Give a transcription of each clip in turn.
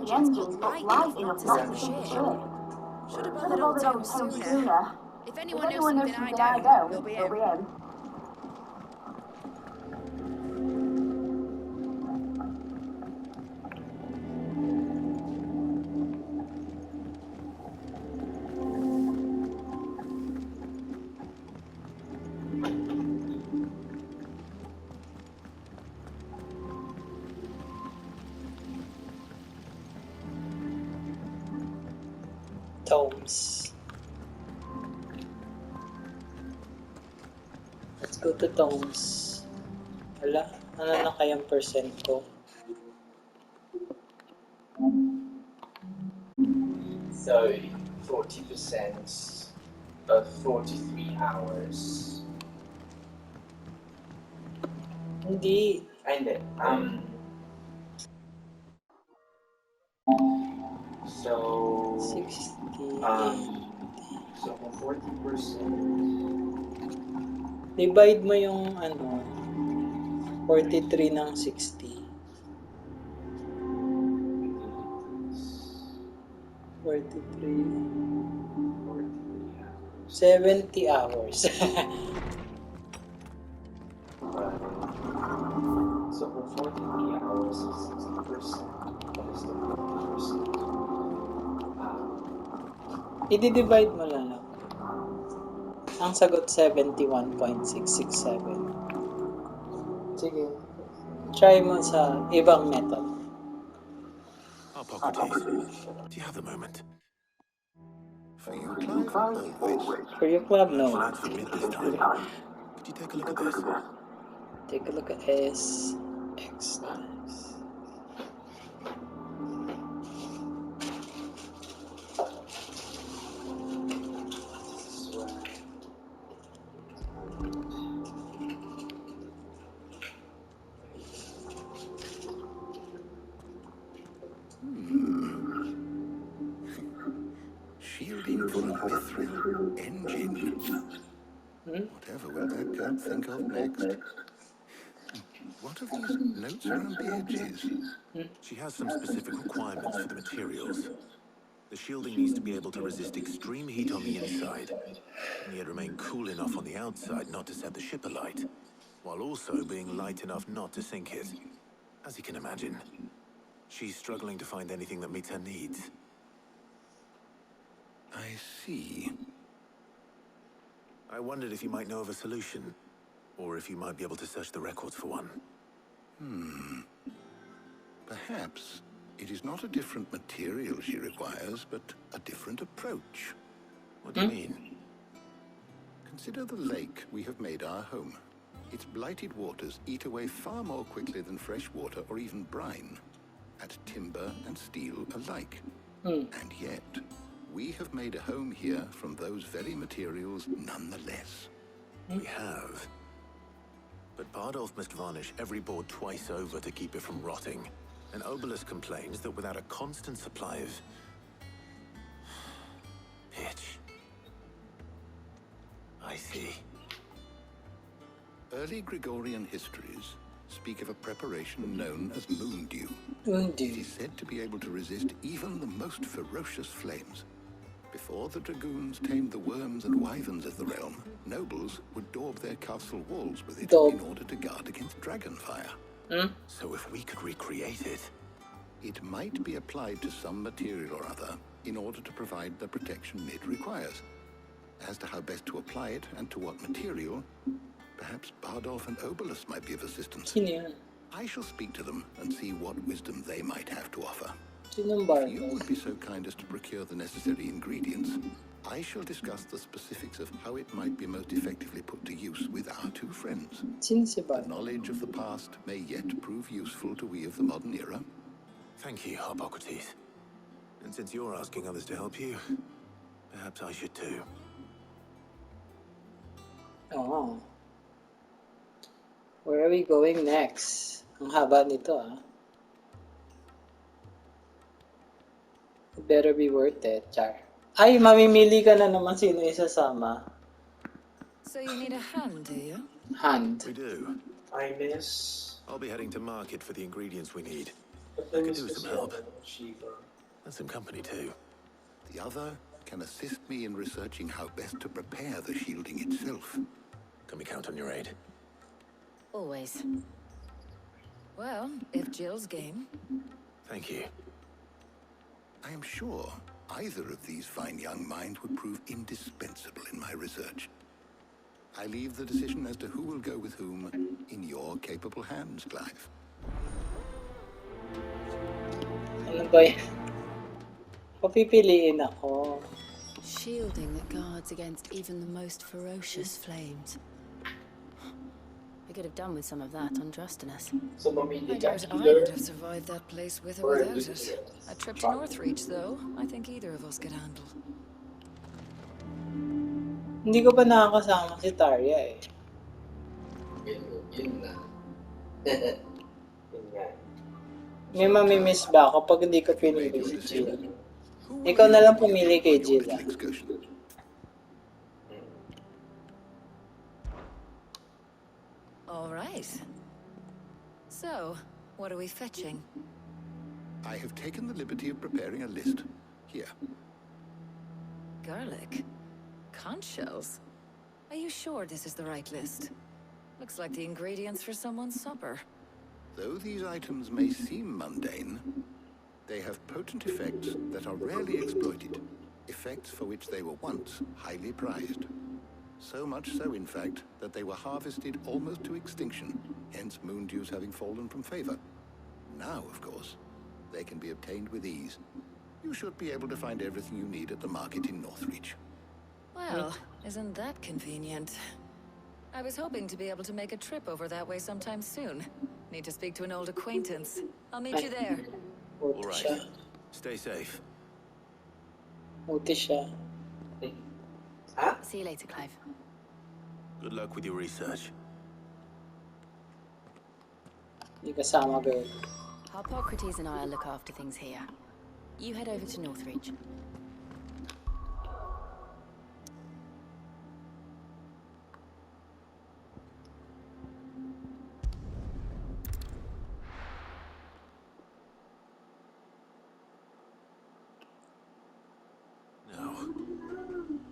engines got light enough not to sink the ship. Should have bothered Old Tom sooner. If anyone knows something I don't, it'll be him. Tomes. Let's go to Tomes. Wala, ano na kayang percent ko? So, 40% of 43 hours. Hindi. Hindi. So 60. So 40%. Divide mo yung 43 ng 60. 43. 70 hours. So for 43 hours, 60%. That is the 40%. I-divide mo lang. Ang sagot 71.667. Sige. Try mo sa ibang method. Hippocrates, do you have a moment? For you, Clive, always. For your club, no. Not for mid this time. Could you take a look at this? Take a look at S, X times. Shielding for a mithril engine. Whatever will that girl think of next? What are these notes around the edges? She has some specific requirements for the materials. The shielding needs to be able to resist extreme heat on the inside, and yet remain cool enough on the outside not to set the ship alight, while also being light enough not to sink it. As you can imagine, she's struggling to find anything that meets her needs. I see. I wondered if you might know of a solution, or if you might be able to search the records for one. Perhaps it is not a different material she requires, but a different approach. What do you mean? Consider the lake we have made our home. Its blighted waters eat away far more quickly than fresh water or even brine, at timber and steel alike. And yet, we have made a home here from those very materials nonetheless. We have. But Bardolph must varnish every board twice over to keep it from rotting. And Obelus complains that without a constant supply of pitch. I see. Early Gregorian histories speak of a preparation known as moon dew. Moon It is said to be able to resist even the most ferocious flames. Before the dragoons tamed the worms and wyverns of the realm, nobles would daub their castle walls with it in order to guard against dragon fire. So if we could recreate it... It might be applied to some material or other in order to provide the protection it requires. As to how best to apply it and to what material, perhaps Bardolph and Obelus might be of assistance. I shall speak to them and see what wisdom they might have to offer. If you would be so kind as to procure the necessary ingredients, I shall discuss the specifics of how it might be most effectively put to use with our two friends. The knowledge of the past may yet prove useful to we of the modern era. Thank you, Hippocrates. And since you're asking others to help you, perhaps I should too. Oh. Where are we going next? Ang haba nito, It better be worth it, Char. Ay, mamimili ka na naman sino isasama. So you need a hand, do you? Hand. We do. I miss. I'll be heading to market for the ingredients we need. I could do with some help. Shiva. And some company too. The other can assist me in researching how best to prepare the shielding itself. Can we count on your aid? Always. Well, if Jill's game. Thank you. I am sure either of these fine young minds would prove indispensable in my research. I leave the decision as to who will go with whom in your capable hands, Clive. Ano ba yan? Papipiliin ako. Shielding that guards against even the most ferocious flames. We could have done with some of that on Drustinus. So mamili I ka doubt I healer would have survived that place with or or without it. Elixir. A trip to Northreach, though, I think either of us could handle. Hindi ko pa nakakasama si Tarya eh. Yun na. Yun nga. May mamimiss ba kapag hindi ko pinili si Jill? Who will Ikaw na lang accompany pumili you kay on your Jill. little excursion? All right. So, what are we fetching? I have taken the liberty of preparing a list. Here. Garlic? Conch shells? Are you sure this is the right list? Looks like the ingredients for someone's supper. Though these items may seem mundane, they have potent effects that are rarely exploited. Effects for which they were once highly prized. So much so, in fact, that they were harvested almost to extinction, hence moon dews having fallen from favor. Now, of course, they can be obtained with ease. You should be able to find everything you need at the market in Northreach. Well, isn't that convenient? I was hoping to be able to make a trip over that way sometime soon. Need to speak to an old acquaintance. I'll meet you there. Buti All siya. right. Stay safe. Buti siya. Ha? See you later, Clive. Good luck with your research. Hindi kasama girl. Harpocrates and I'll look after things here. You head over to Northreach. Now,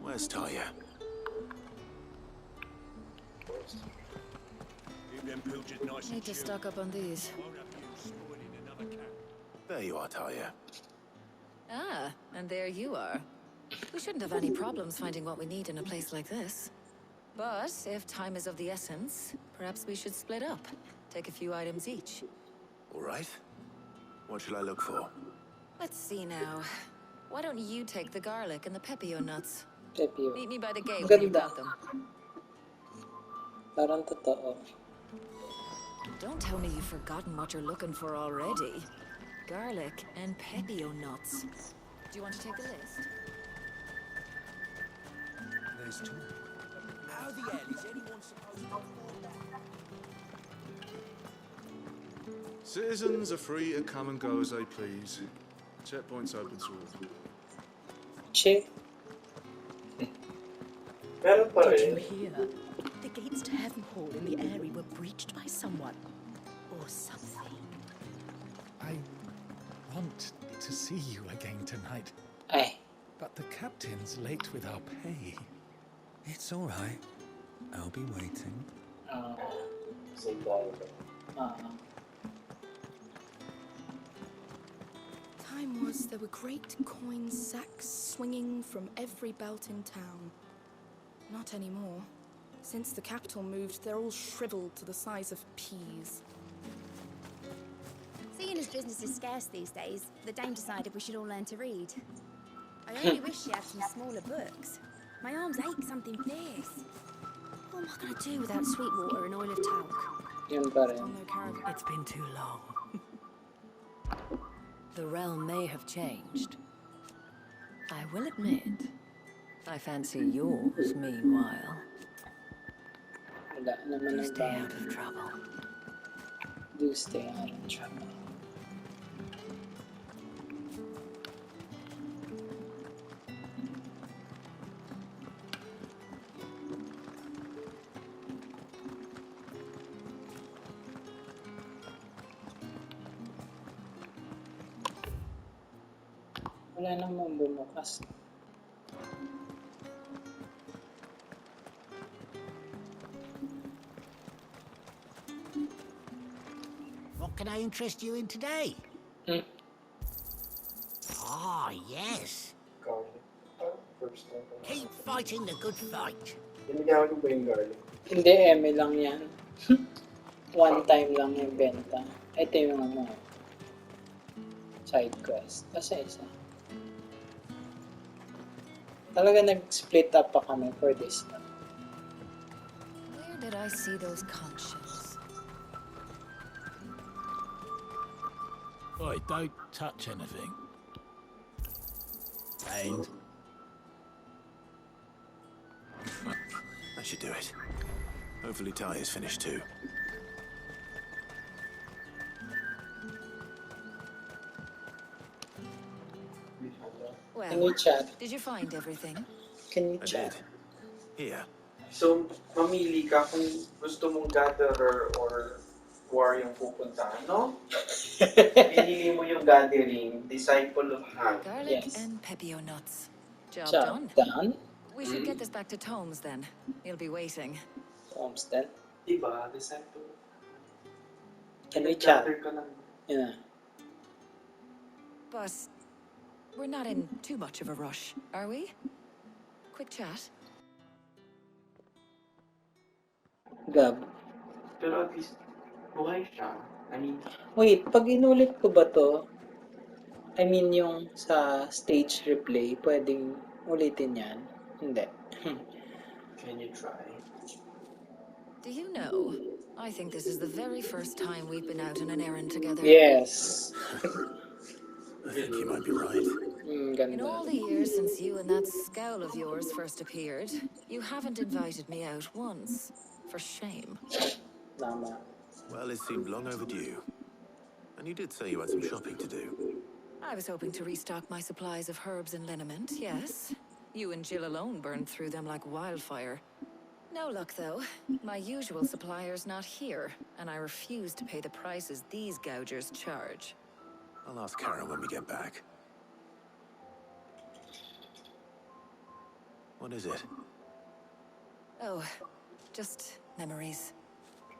where's Talia? Need to stock up on these. There you are, Talia. Ah, and there you are. We shouldn't have any problems finding what we need in a place like this. But if time is of the essence, perhaps we should split up. Take a few items each. All right. What shall I look for? Let's see now. Why don't you take the garlic and the pepio nuts? Pepio. Meet me by the gate when you Ganda. got them. Parang totoo. Don't tell me you've forgotten what you're looking for already. Garlic and pepio nuts. Do you want to take the list? There's two. How the hell is anyone supposed to afford that? Citizens are free to come and go as they please. Checkpoint's open to all. Che. Meron pa Did you rin. hear? The gates to Heaven Hall in the Airy were breached by someone. Or something. I want to see you again tonight, Ay. but the captain's late with our pay. It's all right. I'll be waiting. Same tayo. Time was there were great coin sacks swinging from every belt in town. Not anymore. Since the capital moved, they're all shriveled to the size of peas. Seeing as business is scarce these days, the Dame decided we should all learn to read. I only wish she had some smaller books. My arms ache something fierce. What am I going to do without sweet water and oil of talc? Yun pa rin. Still no caravan. It's been too long. The realm may have changed. I will admit, I fancy yours meanwhile. Wala naman Do ang stay bago. out of trouble. Do stay out of trouble. Wala namang bumukas. What can I interest you in today? Ah, yes. Garlic. First time. Keep fighting the good fight. Binigyan ko ba yung garlic? Hindi, eme lang yan. One time lang yung benta. Ito yung ano, side quest. Kasi isa. Talaga nag-split up pa kami for this na. Where did I see those conchs? Oi, don't touch anything. And That should do it. Hopefully Ty is finished too. Can you chat? Did you find everything? Can you I chat? did. Here. So, mamili ka kung gusto mong gatherer or war yung pupuntahan, no? Pinili mo yung gathering, disciple of Han. Garlic Yes. and pepio nuts. Job Job done. done. We should get this back to Tomes then. He'll be waiting. Homestead. Diba, disciple. Can we chat? Gather ka lang. Yeah. But we're not in too much of a rush, are we? Quick chat. Gab. Pero at least, buhay siya. I mean, Wait, pag inulit ko ba to? I mean, yung sa stage replay, pwedeng ulitin yan? Hindi. can you try? Do you know, I think this is the very first time we've been out on an errand together. Yes. I think you might be right. In Ganda. all the years since you and that scowl of yours first appeared, you haven't invited me out once. For shame. Tama. Well, it seemed long overdue. And you did say you had some shopping to do. I was hoping to restock my supplies of herbs and liniment, yes. You and Jill alone burned through them like wildfire. No luck, though. My usual supplier's not here, and I refuse to pay the prices these gougers charge. I'll ask Karen when we get back. What is it? Oh, just memories.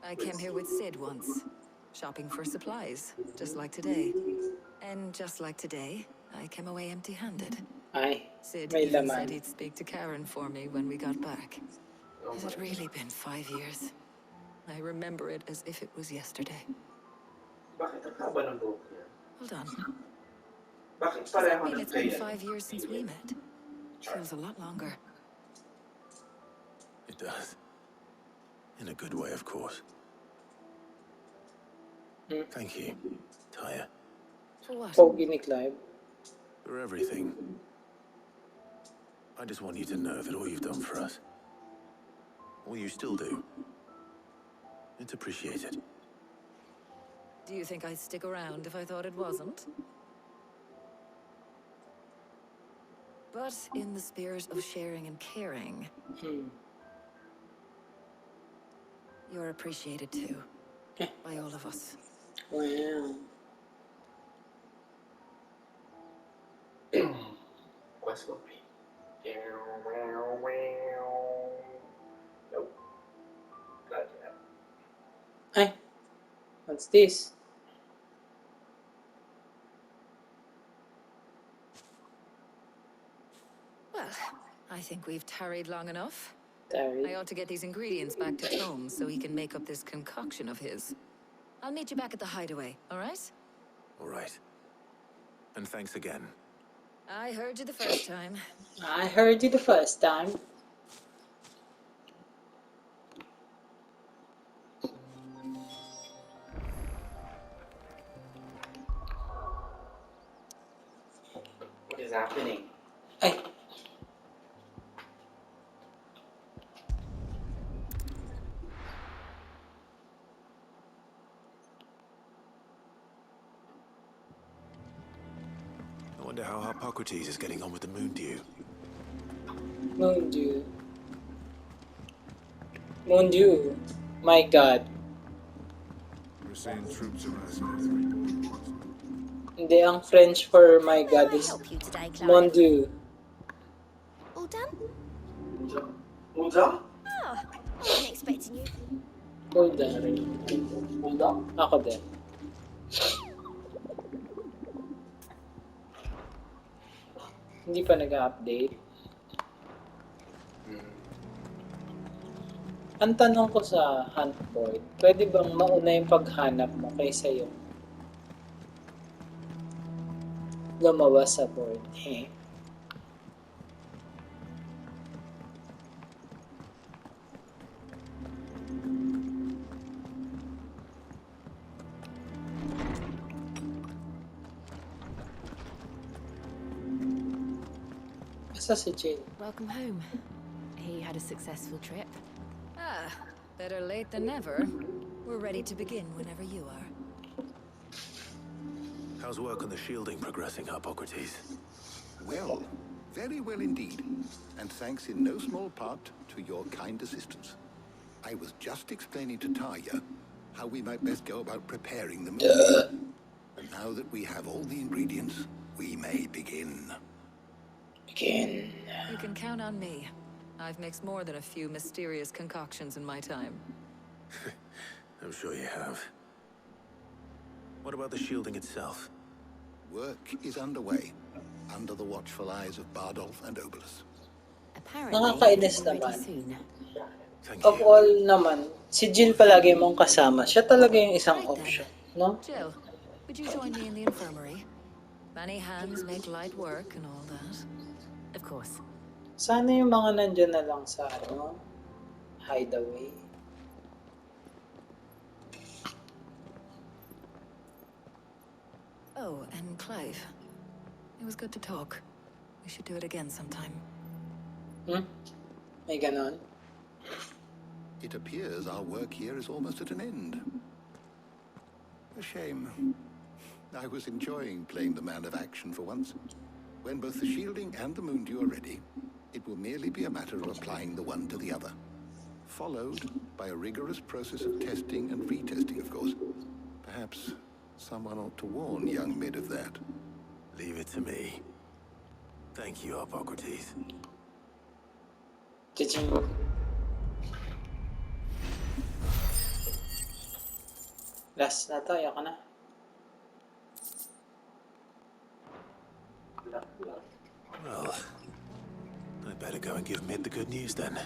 I came here with Sid once, shopping for supplies, just like today. And just like today, I came away empty-handed. Ay, Sid may even laman. said he'd speak to Karen for me when we got back. Has it really been 5 years? I remember it as if it was yesterday. Bakit ang haba ng buhok niya? Hold on. Bakit Does that pareho mean ng it's been kaya? 5 years since we met? Feels a lot longer. It does. In a good way, of course. Thank you, Taya, For what? Pogi ni Clive. for everything. I just want you to know that all you've done for us, all you still do, it's appreciated. Do you think I'd stick around if I thought it wasn't? But in the spirit of sharing and caring, you're appreciated too. By all of us. Wow. Quest complete. Nope. Not yet. Ay, what's this? Well, I think we've tarried long enough. Tarried? I ought to get these ingredients back to Tomes so he can make up this concoction of his. I'll meet you back at the hideaway, all right? All right. And thanks again. I heard you the first time. I heard you the first time. What is happening? Ay. I wonder how Harpocrates is getting on with the moon dew. Moon Dew. Moon Dew. My God. We're seeing troops amassing at 3 points. Hindi, ang French for my God is help you today, Mon Clive? Dieu. All done? Uda? Oh, I wasn't expecting you. Hold on. Ako din. Hindi pa nag-update. Ang tanong ko sa hunt board, pwede bang mauna yung paghanap mo kaysa yung gumawa sa board? Asa si Jill? Welcome home. He had a successful trip. Ah, better late than never. We're ready to begin whenever you are. How's work on the shielding progressing, Hippocrates? Well, very well indeed. And thanks in no small part to your kind assistance. I was just explaining to Tarja how we might best go about preparing the movie. And now that we have all the ingredients, we may begin. You can count on me. I've mixed more than a few mysterious concoctions in my time. I'm sure you have. What about the shielding itself? Work is underway, under the watchful eyes of Bardolph and Obolus. Nakakainis naman. Thank Of you. all naman, si Jill palagi mong kasama. Siya talaga yung isang option, no? Jill, would you join me in the infirmary? Many hands make light work and all that. Of course. Sana yung mga nandyan na lang sa hideaway. Oh, and Clive. It was good to talk. We should do it again sometime. May ganon? It appears our work here is almost at an end. A shame. I was enjoying playing the man of action for once. When both the shielding and the moondew are ready, it will merely be a matter of applying the one to the other. Followed by a rigorous process of testing and retesting, of course. Perhaps someone ought to warn young Mid of that. Leave it to me. Thank you, Hippocrates. Last na to, ayoko na. Well, I'd better go and give Mid the good news then.